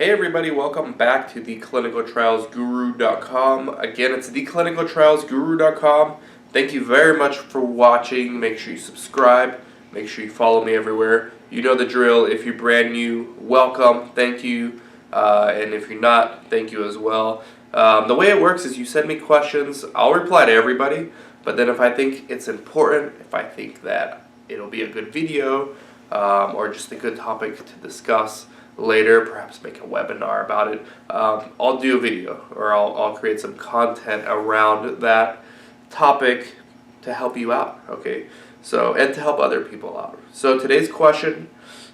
Hey everybody, welcome back to theclinicaltrialsguru.com. Again, it's theclinicaltrialsguru.com. Thank you very much for watching. Make sure you subscribe. Make sure you follow me everywhere. You know the drill. If you're brand new, welcome. Thank you. And if you're not, thank you as well. The way it works is you send me questions. I'll reply to everybody. But then if I think it's important, if I think that it'll be a good video, or just a good topic to discuss later, perhaps make a webinar about it, I'll do a video, or I'll create some content around that topic to help you out, okay? So, and to help other people out. So today's question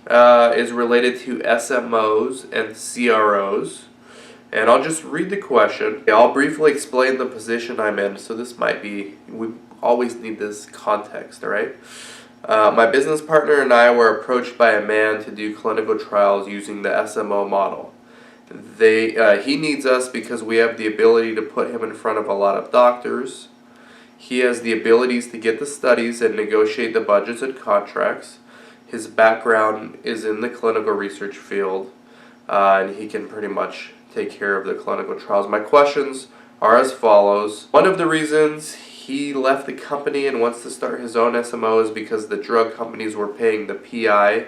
is related to SMOs and CROs. And I'll just read the question. I'll briefly explain the position I'm in. So this might be, we always need this context, all right? My business partner and I were approached by a man to do clinical trials using the SMO model. He needs us because we have the ability to put him in front of a lot of doctors. He has the abilities to get the studies and negotiate the budgets and contracts. His background is in the clinical research field, and he can pretty much take care of the clinical trials. My questions are as follows. One of the reasons he left the company and wants to start his own SMO is because the drug companies were paying the PI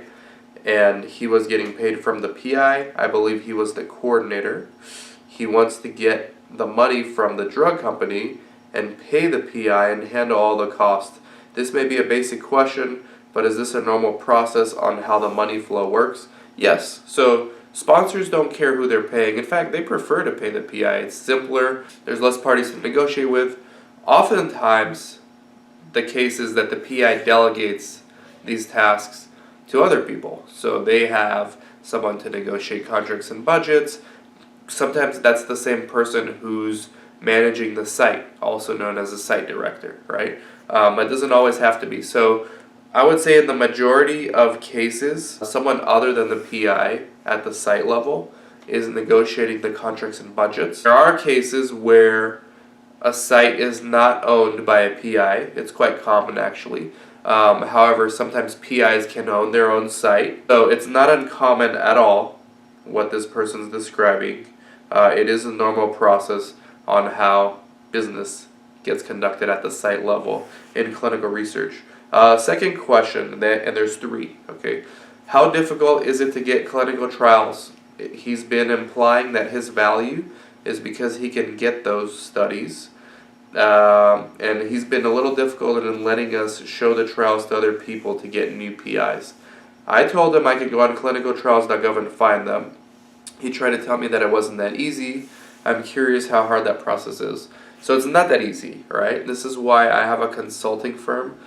and he was getting paid from the PI. I believe he was the coordinator. He wants to get the money from the drug company and pay the PI and handle all the costs. This may be a basic question, but is this a normal process on how the money flow works? Yes. So sponsors don't care who they're paying. In fact, they prefer to pay the PI. It's simpler. There's less parties to negotiate with. Oftentimes, the case is that the PI delegates these tasks to other people. So they have someone to negotiate contracts and budgets. Sometimes that's the same person who's managing the site, also known as a site director, right? It doesn't always have to be. So I would say in the majority of cases, someone other than the PI at the site level is negotiating the contracts and budgets. There are cases where a site is not owned by a PI. It's quite common, actually. However, sometimes PIs can own their own site. So it's not uncommon at all what this person's describing. It is a normal process on how business gets conducted at the site level in clinical research. Second question, and there's three, okay? How difficult is it to get clinical trials? He's been implying that his value is because he can get those studies. And he's been a little difficult in letting us show the trials to other people to get new PIs. I told him I could go on clinicaltrials.gov and find them. He tried to tell me that it wasn't that easy. I'm curious how hard that process is. So it's not that easy, right? This is why I have a consulting firm.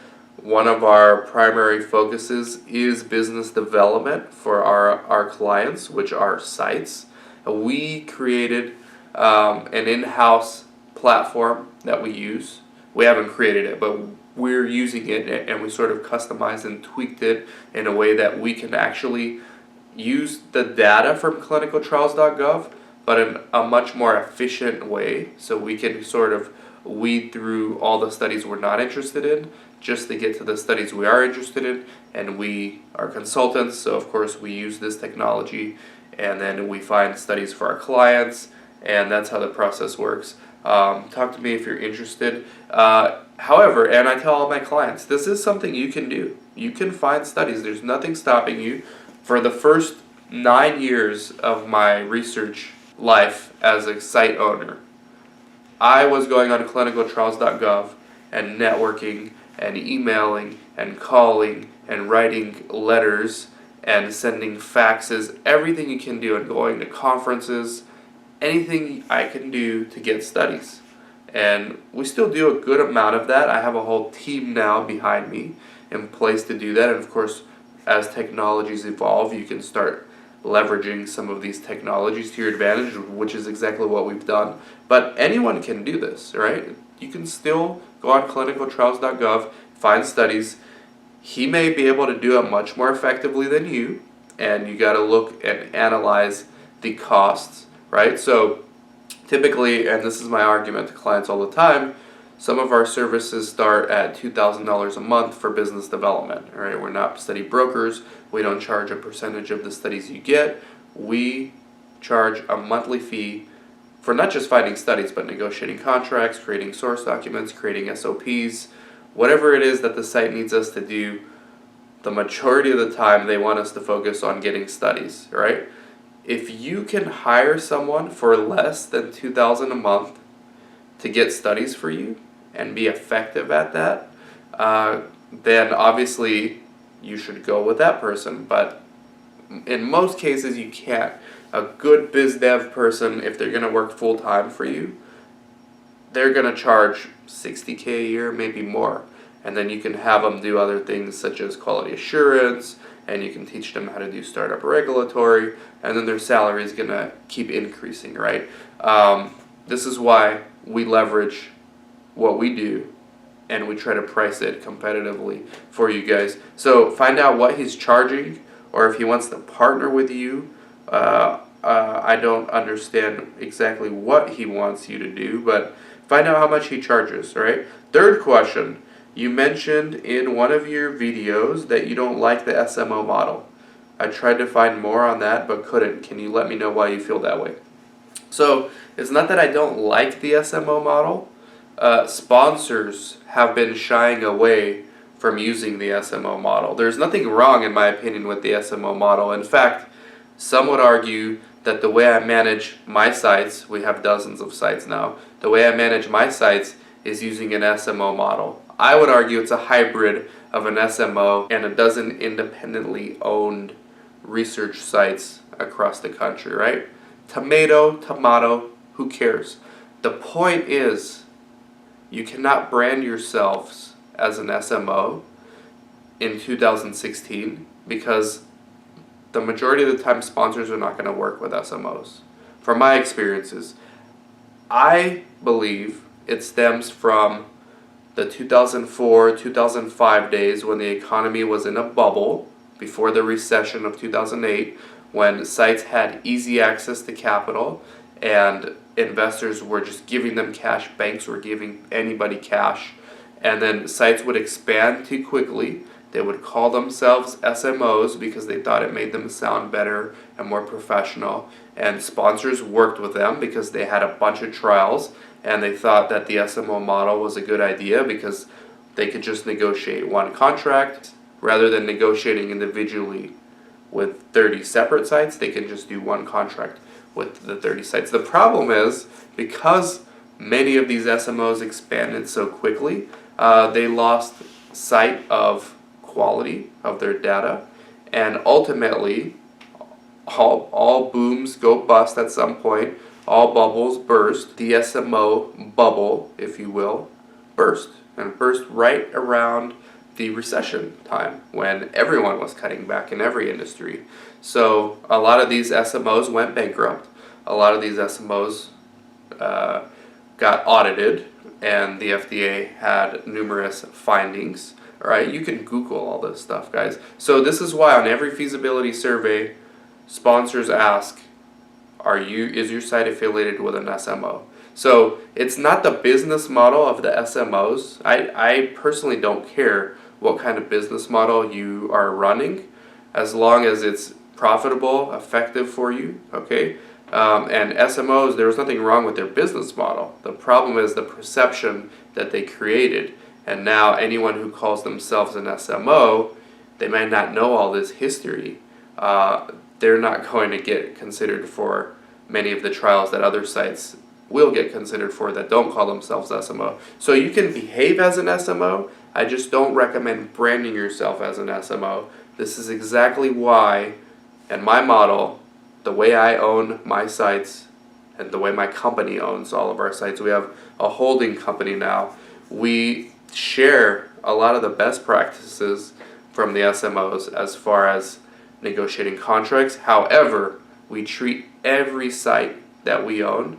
One of our primary focuses is business development for our clients, which are sites. We created an in-house platform that we use. We haven't created it, but we're using it, and we sort of customized and tweaked it in a way that we can actually use the data from clinicaltrials.gov, but in a much more efficient way, so we can sort of weed through all the studies we're not interested in just to get to the studies we are interested in. And we are consultants, so of course we use this technology, and then we find studies for our clients, and that's how the process works. Talk to me if you're interested. However, and I tell all my clients, this is something you can do. You can find studies. There's nothing stopping you. For the first 9 years of my research life as a site owner, I was going on clinicaltrials.gov and networking and emailing and calling and writing letters and sending faxes, everything you can do, and going to conferences, anything I can do to get studies. And we still do a good amount of that. I have a whole team now behind me in place to do that. And of course, as technologies evolve, you can start leveraging some of these technologies to your advantage, which is exactly what we've done. But anyone can do this, right? You can still go on clinicaltrials.gov, find studies. He may be able to do it much more effectively than you, and you got to look and analyze the costs, right? So typically, and this is my argument to clients all the time, some of our services start at $2,000 a month for business development, right? We're not study brokers. We don't charge a percentage of the studies you get. We charge a monthly fee for not just finding studies, but negotiating contracts, creating source documents, creating SOPs, whatever it is that the site needs us to do. The majority of the time, they want us to focus on getting studies, right? If you can hire someone for less than $2,000 a month to get studies for you and be effective at that, then obviously you should go with that person. But in most cases, you can't. A good biz dev person, if they're going to work full time for you, they're going to charge $60K a year, maybe more. And then you can have them do other things such as quality assurance, and you can teach them how to do startup regulatory, and then their salary is going to keep increasing, right? This is why we leverage what we do, and we try to price it competitively for you guys. So find out what he's charging, or if he wants to partner with you. I don't understand exactly what he wants you to do, but find out how much he charges, right? Third question, you mentioned in one of your videos that you don't like the SMO model. I tried to find more on that, but couldn't. Can you let me know why you feel that way? So it's not that I don't like the SMO model. Sponsors have been shying away from using the SMO model. There's nothing wrong, in my opinion, with the SMO model. In fact, some would argue that the way I manage my sites, we have dozens of sites now, the way I manage my sites is using an SMO model. I would argue it's a hybrid of an SMO and a dozen independently owned research sites across the country, right? Tomato, who cares? The point is, you cannot brand yourselves as an SMO in 2016 because the majority of the time sponsors are not going to work with SMOs. From my experiences, I believe it stems from the 2004-2005 days when the economy was in a bubble before the recession of 2008, when sites had easy access to capital and investors were just giving them cash, banks were giving anybody cash, and then sites would expand too quickly. They would call themselves SMOs because they thought it made them sound better and more professional, and sponsors worked with them because they had a bunch of trials and they thought that the SMO model was a good idea because they could just negotiate one contract rather than negotiating individually with 30 separate sites. They can just do one contract with the 30 sites. The problem is, because many of these SMOs expanded so quickly, they lost sight of quality of their data, and ultimately all booms go bust at some point. All bubbles burst. The SMO bubble, if you will, burst, and burst right around the recession time when everyone was cutting back in every industry. So a lot of these SMOs went bankrupt. A lot of these SMOs got audited, and the FDA had numerous findings. All right, you can Google all this stuff, guys. So this is why on every feasibility survey, sponsors ask, is your site affiliated with an SMO? So it's not the business model of the SMOs. I personally don't care what kind of business model you are running, as long as it's profitable, effective for you, okay? And SMOs, there was nothing wrong with their business model. The problem is the perception that they created. And now anyone who calls themselves an SMO, they might not know all this history. They're not going to get considered for many of the trials that other sites will get considered for that don't call themselves SMO. So you can behave as an SMO. I just don't recommend branding yourself as an SMO. This is exactly why, in my model, the way I own my sites and the way my company owns all of our sites, we have a holding company now. We share a lot of the best practices from the SMOs as far as negotiating contracts. However, we treat every site that we own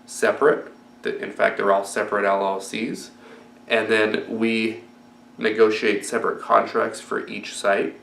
separate. In fact, they're all separate LLCs. And then we negotiate separate contracts for each site.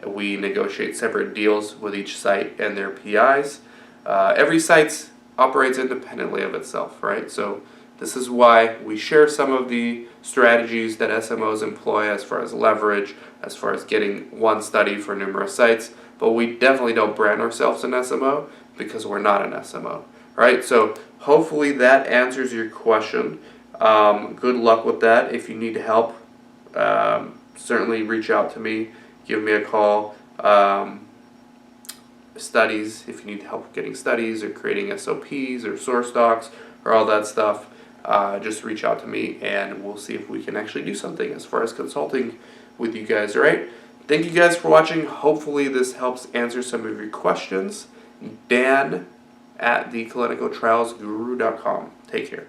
We negotiate separate deals with each site and their PIs. Every site operates independently of itself, right? So this is why we share some of the strategies that SMOs employ as far as leverage, as far as getting one study for numerous sites, but we definitely don't brand ourselves an SMO because we're not an SMO. Right? So hopefully that answers your question. Good luck with that. If you need help, certainly reach out to me. Give me a call. Studies, if you need help getting studies or creating SOPs or source docs or all that stuff, just reach out to me and we'll see if we can actually do something as far as consulting with you guys. All right? Thank you guys for watching. Hopefully this helps answer some of your questions. Dan at theclinicaltrialsguru.com. Take care.